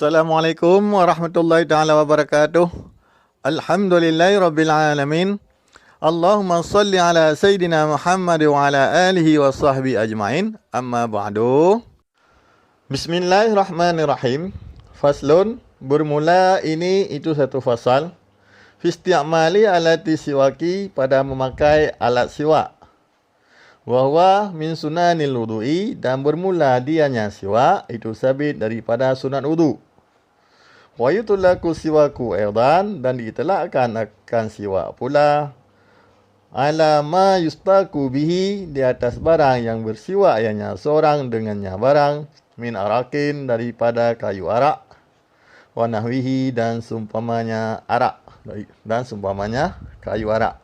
Assalamualaikum warahmatullahi taala wabarakatuh. Alhamdulillahirabbil alamin. Allahumma salli ala sayyidina Muhammad wa ala alihi wa sahbihi ajmain. Amma ba'du. Bismillahirrahmanirrahim. Faslun, bermula ini itu satu fasal. Fi isti'mali alati siwaki, pada memakai alat siwak. Wa huwa min sunanil wudu'i, dan bermula dianya siwak itu sabit daripada sunat wudu. Wa yutlaku siwaku aidan, dan ditelakkan akan siwak pula ala ma yustaku bihi, di atas barang yang bersiwak ianya seorang dengannya barang, min arakin, daripada kayu arak, wa nahwihi, dan seumpamanya arak, dan seumpamanya kayu arak.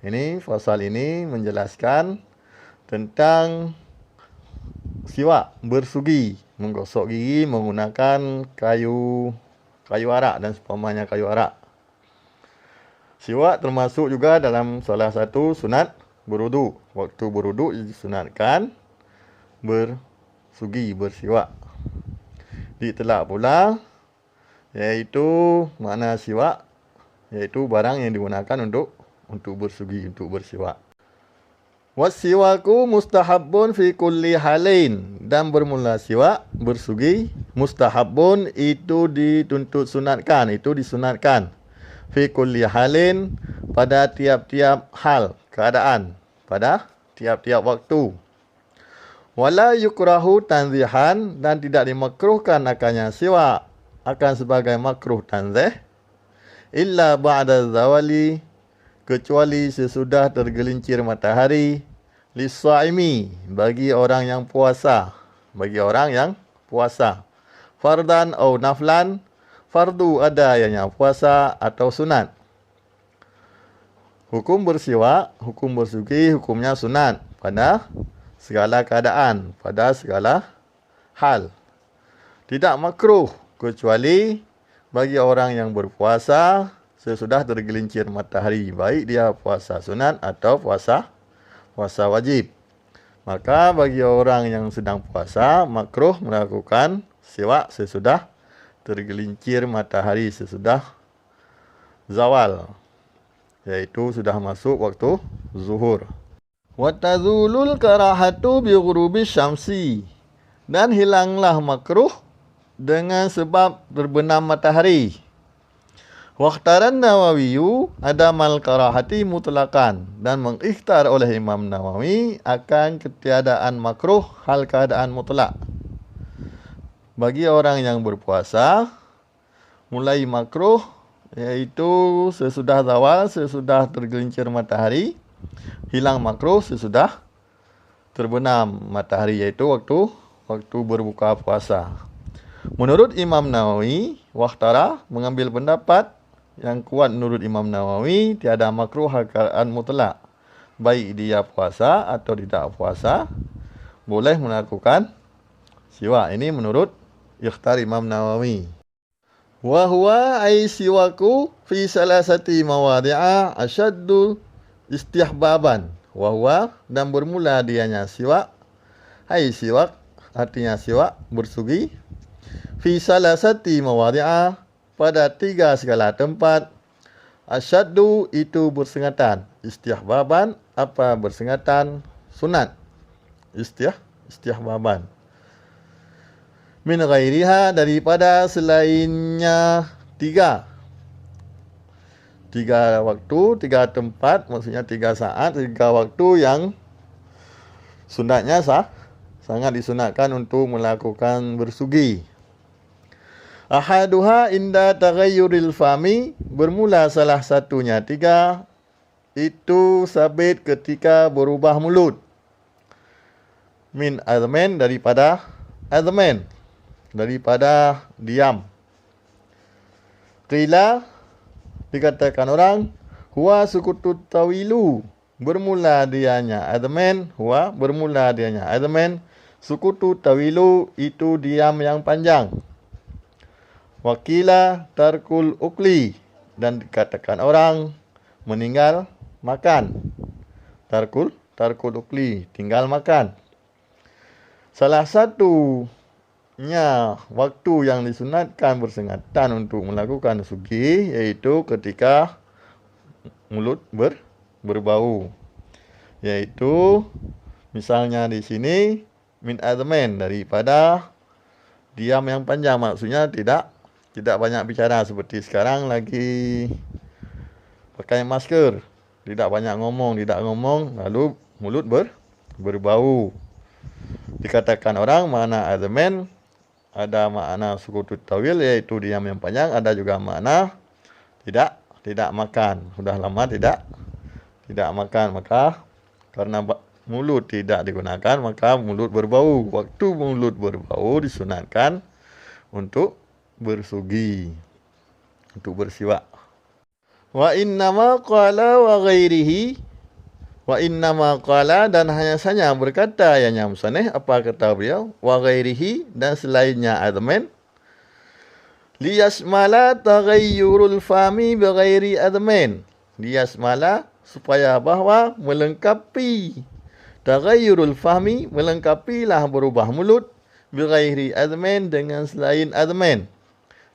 Ini fasal ini menjelaskan tentang siwak bersugi, menggosok gigi menggunakan kayu arak dan seumpamanya kayu arak. Siwak termasuk juga dalam salah satu sunat berwudu. Waktu berwudu disunatkan bersugi, bersiwak. Ditelak pula iaitu makna siwak, iaitu barang yang digunakan untuk bersugi, untuk bersiwak. Wasiwaku mustahabun fi kulli halain, dan bermula siwak bersugi mustahabun itu dituntut sunatkan, itu disunatkan. Fi kulli halin, pada tiap-tiap hal, keadaan, pada tiap-tiap waktu. Wala yukrahu tanzihan, dan tidak dimakruhkan akannya siwak akan sebagai makruh tanzih, illa ba'da zawali, kecuali sesudah tergelincir matahari, lis-shaimi, bagi orang yang puasa, fardan atau naflan, fardu ada ianya puasa atau sunat. Hukum bersiwak, hukum bersugi, hukumnya sunat pada segala keadaan, pada segala hal. Tidak makruh kecuali bagi orang yang berpuasa sesudah tergelincir matahari, baik dia puasa sunat atau puasa wajib. Maka bagi orang yang sedang puasa, makruh melakukan siwak sesudah tergelincir matahari, sesudah zawal, yaitu sudah masuk waktu zuhur. Wa tazulul karahatu bi ghurubis syamsi, dan hilanglah makruh dengan sebab terbenam matahari. Waqtaran Nawawiyu adamal karahati mutlakan, dan mengikhtar oleh Imam Nawawi akan ketiadaan makruh hal keadaan mutlak. Bagi orang yang berpuasa, mulai makruh iaitu sesudah zawal, sesudah tergelincir matahari. Hilang makruh sesudah terbenam matahari, yaitu waktu berbuka puasa. Menurut Imam Nawawi, waqtara, mengambil pendapat yang kuat menurut Imam Nawawi, tiada makruh hal keadaan mutlak. Baik dia puasa atau tidak puasa, boleh melakukan siwak. Ini menurut ikhtar Imam Nawawi. Wa huwa ay siwaku fi salasati mawadi'a asyaddu istihbaban. Wa huwa, dan bermula dianya siwak, ay siwak artinya siwak bersugi, fi salasati mawadi'a, pada 3 segala tempat, asyaddu itu bersengatan, istihbaban apa bersengatan, sunat, istihbaban. Min ghairiha, daripada selainnya 3 waktu, 3 tempat, maksudnya 3 saat, 3 waktu yang sunatnya sangat disunatkan untuk melakukan bersugi. Ahaduha inda taghayyuril fami, bermula salah satunya 3 itu sabit ketika berubah mulut. Min azmen, daripada azmen, daripada diam. Qila, dikatakan orang, huwa sukutut tawilu, bermula dianya azmen, huwa bermula dianya azmen, sukutu tawilu itu diam yang panjang. Wakila tarkul ukli, dan dikatakan orang meninggal makan. Tarkul ukli, tinggal makan. Salah satu sebaliknya waktu yang disunatkan bersengatan untuk melakukan sugi iaitu ketika mulut berbau. Yaitu misalnya di sini min azman, daripada diam yang panjang, maksudnya tidak banyak bicara seperti sekarang lagi pakai masker, tidak banyak ngomong lalu mulut berbau. Dikatakan orang makna azman ada makna sukutut tawil iaitu diam yang panjang, ada juga makna tidak makan, sudah lama tidak makan, maka karena mulut tidak digunakan maka mulut berbau. Waktu mulut berbau disunatkan untuk bersugi, untuk bersiwak. Wa innama qala wa ghairihi, wa innama qala, dan hanya saja berkata yang musannif, apa kata beliau, wa ghairihi, dan selainnya azman, liyasmala taghayyurul fami bighairi azman. Liyasmala, supaya bahwa melengkapi, taghayyurul fahmi, melengkapilah berubah mulut, bighairi azman, dengan selain azman.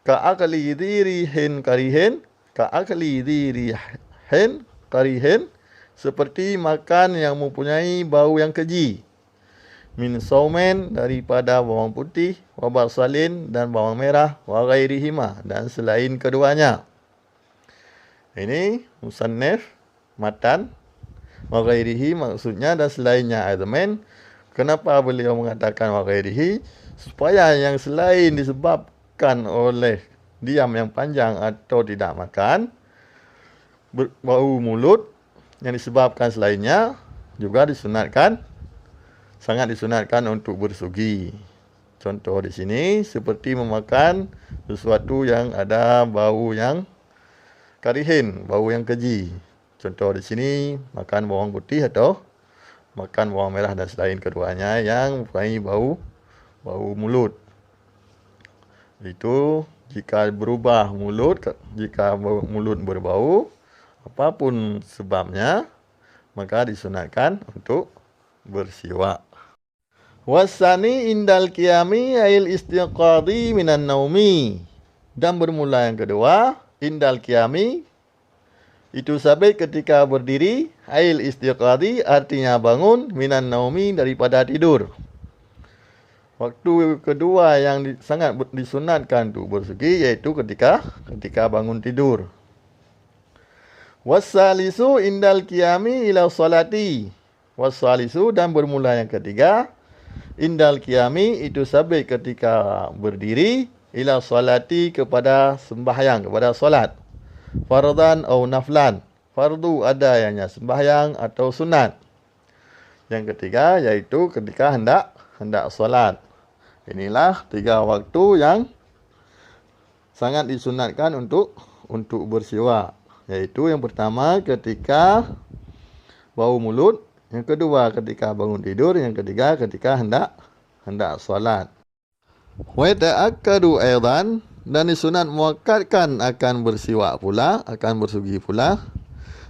Ka'akli dhirihin karihin, ka'akli dhirihin karihin, seperti makan yang mempunyai bau yang keji. Min saumen, daripada bawang putih, wa basalin, dan bawang merah, wa ghairihima, dan selain keduanya. Ini musannif matan wa ghairihi, maksudnya dan selainnya azman. Kenapa beliau mengatakan wa ghairihi? Supaya yang selain disebabkan oleh diam yang panjang atau tidak makan, bau mulut, yang disebabkan selainnya juga disunatkan, sangat disunatkan untuk bersugi. Contoh di sini seperti memakan sesuatu yang ada bau yang karihin, bau yang keji. Contoh di sini makan bawang putih atau makan bawang merah dan selain keduanya yang mempunyai bau mulut. Itu jika berubah mulut, jika mulut berbau, apapun sebabnya, maka disunatkan untuk bersiwak. Wasani indal qiyami ail istiqadi minan naumi, dan bermula yang kedua indal qiyami, itu sabit ketika berdiri, ail istiqadi, artinya bangun, minan naumi, daripada tidur. Waktu kedua yang sangat disunatkan untuk bersugi iaitu ketika bangun tidur. Wassalisu indal qiyami ila salati. Wassalisu, dan bermula yang ketiga, indal qiyami, itu sabit ketika berdiri, ila salati, kepada sembahyang, kepada solat. Fardan atau naflan. Fardu ada yang sembahyang atau sunat. Yang ketiga yaitu ketika hendak solat. Inilah tiga waktu yang sangat disunatkan untuk bersiwak. Yaitu yang pertama ketika bau mulut, yang kedua ketika bangun tidur, yang ketiga ketika hendak solat. Wa ta'akkadu aidan, dan disunat muakkadkan akan bersiwak pula, akan bersugi pula,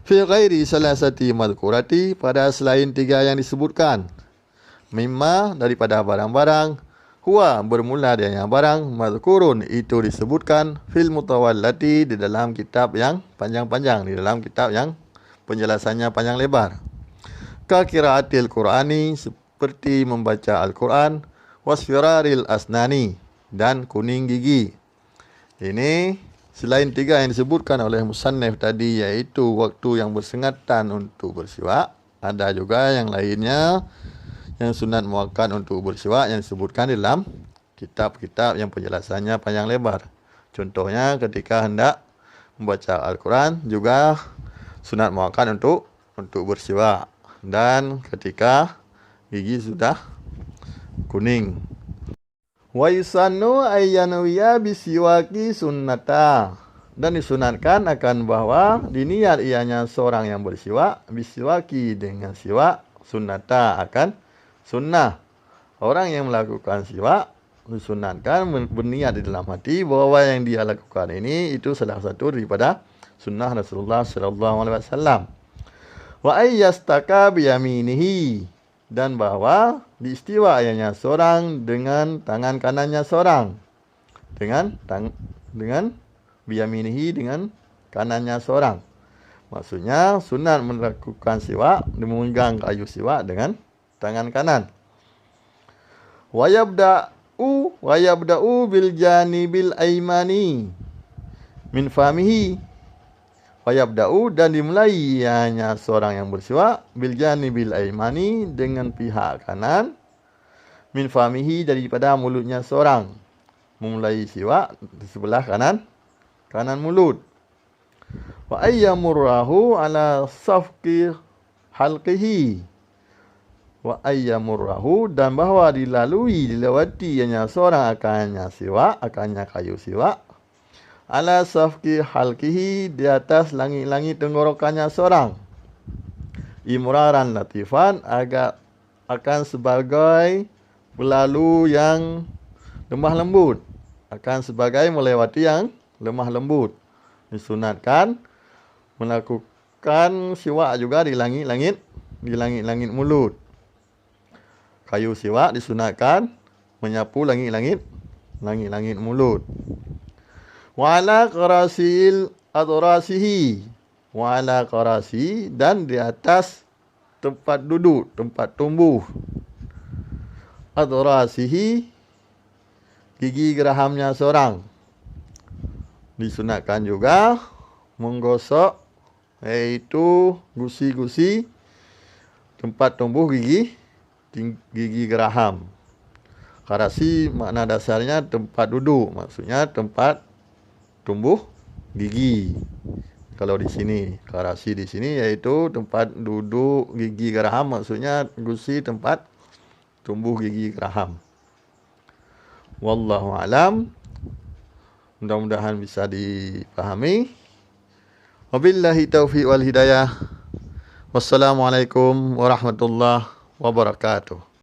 fi ghairi salasati madhkurati, pada selain tiga yang disebutkan. Mimma, daripada barang-barang, huwa, bermula dengan barang, madhkurun, itu disebutkan, fil mutawallati, di dalam kitab yang panjang-panjang, di dalam kitab yang penjelasannya panjang lebar. Ka qiraatil Qur'ani, seperti membaca Al-Quran, wasfiraril asnani, dan kuning gigi. Ini selain tiga yang disebutkan oleh musannif tadi, yaitu waktu yang bersengatan untuk bersiwak, ada juga yang lainnya yang sunat muakkad untuk bersiwak yang disebutkan dalam kitab-kitab yang penjelasannya panjang lebar. Contohnya ketika hendak membaca Al-Quran juga sunat muakkad untuk bersiwak, dan ketika gigi sudah kuning. Wa yusannu ayyanwiya bisiwaki sunnata, dan disunatkan akan bahwa diniat ianya seorang yang bersiwak, bisiwaki, dengan siwak, sunnata, akan sunnah. Orang yang melakukan siwak disunatkan berniat di dalam hati bahwa yang dia lakukan ini itu salah satu daripada sunnah Rasulullah sallallahu alaihi wasallam. Wa ayyastaka biyaminihi, dan bahawa diistiwainya seorang dengan tangan kanannya seorang. Dengan biyaminihi, dengan kanannya seorang. Maksudnya sunat melakukan siwak, memegang kayu siwak dengan tangan kanan. Wa yabda'u bil janibil aimani min famihi. Wa yabda'u, dan dimulai hanya seorang yang bersiwak bil janibil aimani, dengan pihak kanan, min famihi, daripada mulutnya seorang. Memulai siwak di sebelah kanan mulut. Wa ayyamurrahu ala safqi halqihi. Wa ayyamurrahu, dan bahawa dilewati hanya seorang akannya kayu siwak, ala safqi halqihi, di atas langit-langit tenggorokannya seorang. Imraran latifan, akan sebagai berlalu yang lemah lembut, akan sebagai melewati yang lemah lembut. Disunatkan melakukan siwak juga di langit-langit mulut. Kayu siwak disunatkan menyapu langit-langit mulut. Wa ala qarasil adrasihi, wa ala qarasi, dan di atas tempat duduk, tempat tumbuh. Adrasihi, gigi gerahamnya seorang. Disunatkan juga menggosok, yaitu gusi-gusi tempat tumbuh gigi geraham. Qarasi makna dasarnya tempat duduk, maksudnya tempat tumbuh gigi. Kalau di sini, qarasi di sini yaitu tempat duduk gigi geraham, maksudnya gusi tempat tumbuh gigi geraham. Wallahu alam. Mudah-mudahan bisa dipahami. Wabillahi taufiq wal hidayah. Wassalamualaikum warahmatullahi wabarakatuh.